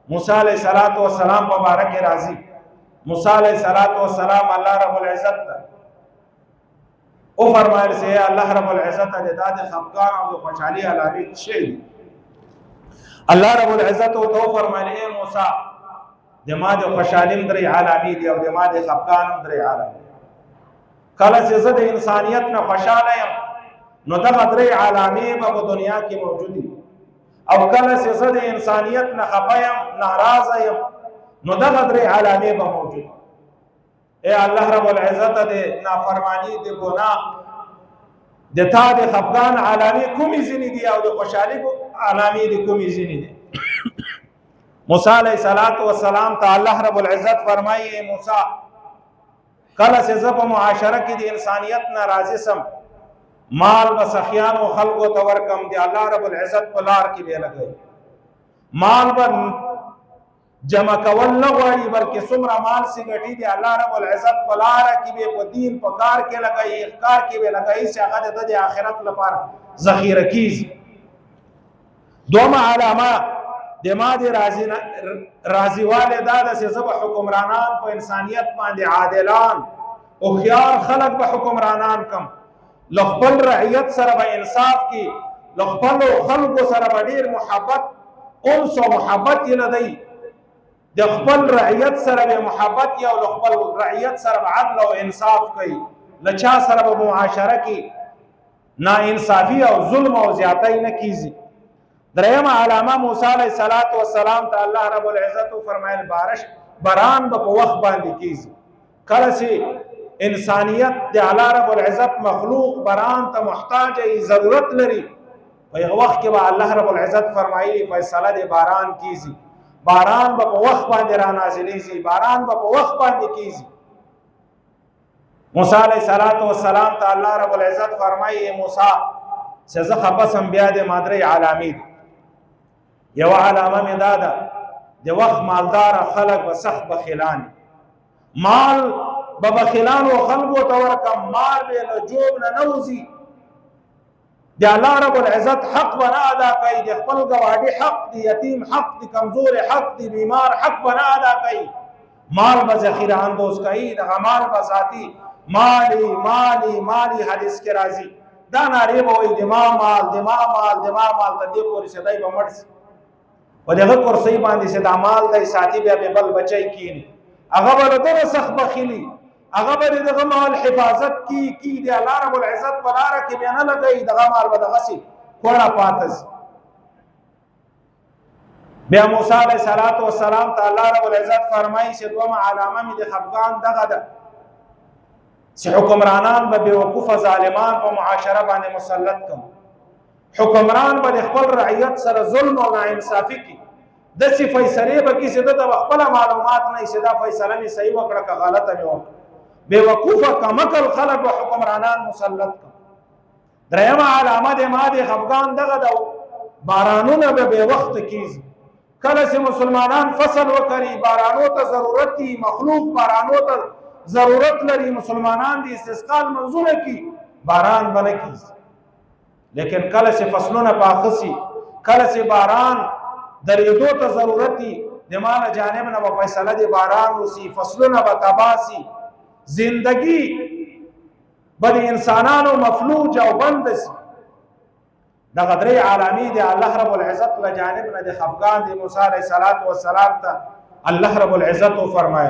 موسی علیہ الصلوۃ والسلام په باره کې راځي. موسی علیہ الصلوۃ والسلام الله رب العزت او فرمایل سي الله رب العزت د داد خفقان او د خوشحالي علامه شي. الله رب العزت او تو فرمایل اے موسی د ما د خوشحالي درې علامه دي او د ما د خفقان درې علامه. کله چې زه د انسانیت نه خوشاله یم نو دغه درې علامې په دنیا کې موجود دي، او کله چې زه د انسانیت نه خفه یم ناراضه یم نو دغه درې علامې به موجود. اے الله رب العزت د نافرمانی د ګناه د تا د خفقان علامې کومې ځینې دي او د خوشحالي علامې د کومې ځینې دي؟ موسی علیہ الصلوۃ والسلام ته الله رب العزت فرمایي موسی کله چې زه په معاشره کې د انسانیت نه راضي سم مال به سخیان او خلقو ته ورکم دی الله رب العزت په لار کې به لګي. مال به جمع کول نه غواړي بلکې څومره مال سي ګټي دی الله رب العزت په لار کې به په دین په کار کې لګي، کار کې به لګي چې هغه د آخرت لپاره ذخیره کیږي. دومره علامه د ما د راضي والے دا د سبب حکمرانان په انسانیت باندې عادلان او خيار خلق به حکمرانان کم لخپل رعیت سره به انصاف کی، لخپل خلق سره به ډیر محبت انس او محبت لدی، د خپل رعیت سره به محبت یا لخپل رعیت سره به عدل او انصاف کوي، لچا سره به معاشره کی نا انصافی او ظلم او زیاتی نه کیږي. درېمه علامه موسی علیہ الصلوۃ والسلام ته الله رب العزت فرمایل بارش باران به په وخت باندې کیږي. کله چې انسانیت د الله رب العزت مخلوق باران ته محتاج ای ضرورت لري په هغه وخت کې به الله رب العزت فرمایي فیصله د باران کیږي، باران به په وخت باندې را نازلېږي، باران به په وخت باندې کیږي. موسی علیہ الصلوۃ والسلام ته الله رب العزت فرمایي موسی چې زه خپسم بیا د مادرې علامې یو علامه می دادا د وخت مالدار خلق به سخت بخیلان، مال به بخیلان او خلقو ته ورکم، مال به له جوب نه نوځي، د الله رب العزت حق بنا ادا کوي، د خپل ګواډي حق، د یتیم حق، د کمزور حق، د بیمار حق بنا ادا کوي. مال به ذخیره اندوز کوي، د مال به ذاتی مالی مالی مالی حدیث کې راځي دا ناری به وي دما مال دما مال دما مال ته دې پورې سدای به مړ و دغه کرسی باندې چې د مال د ساتي بیا به بل بچی کینی هغه به دغه سخت بخیلی هغه به دغه مال حفاظت کی دی الله رب العزت په لار کې بیا نه لګي دغه مال به دغه سي کوړه پاتز. بیا موسی علیہ الصلوۃ والسلام ته الله رب العزت فرمایي چې دوه علامه می د خفقان دغه ده چې حکمرانان به بیوقوف ظالمان په معاشره باندې مسلط کوم، حکمران به خپل رعیت سره ظلم او ناانصافي کوي، د سی فیصله به کې چې د خپل معلومات نه چې دا فیصله می صحیح وکړه که غلطه می وکړه، بیوقوفه کمکل خلق او حکمرانان مسلط کوم. درېمه علامه د ما د خفقان دغه د بارانونه به وخت کیږي، کله چې مسلمانان فصل وکړي بارانو ته ضرورت دي، مخلوق بارانو ته ضرورت لري، مسلمانان دي استسقا منظوره کی باران بنه کیږي. لیکن کله چې فصلونه پاخسي، کله چې باران درېدو ته ضرورت دي، د مال جانب نه په فیصله دي باران وسی، فصلونه به تباسي، زندگی بل انسانانو مفلوج او بند سي. دغه درې علامې دي الله رب العزت له جانب نه د خفقان د موسی علیه السلام ته الله رب العزت فرمایي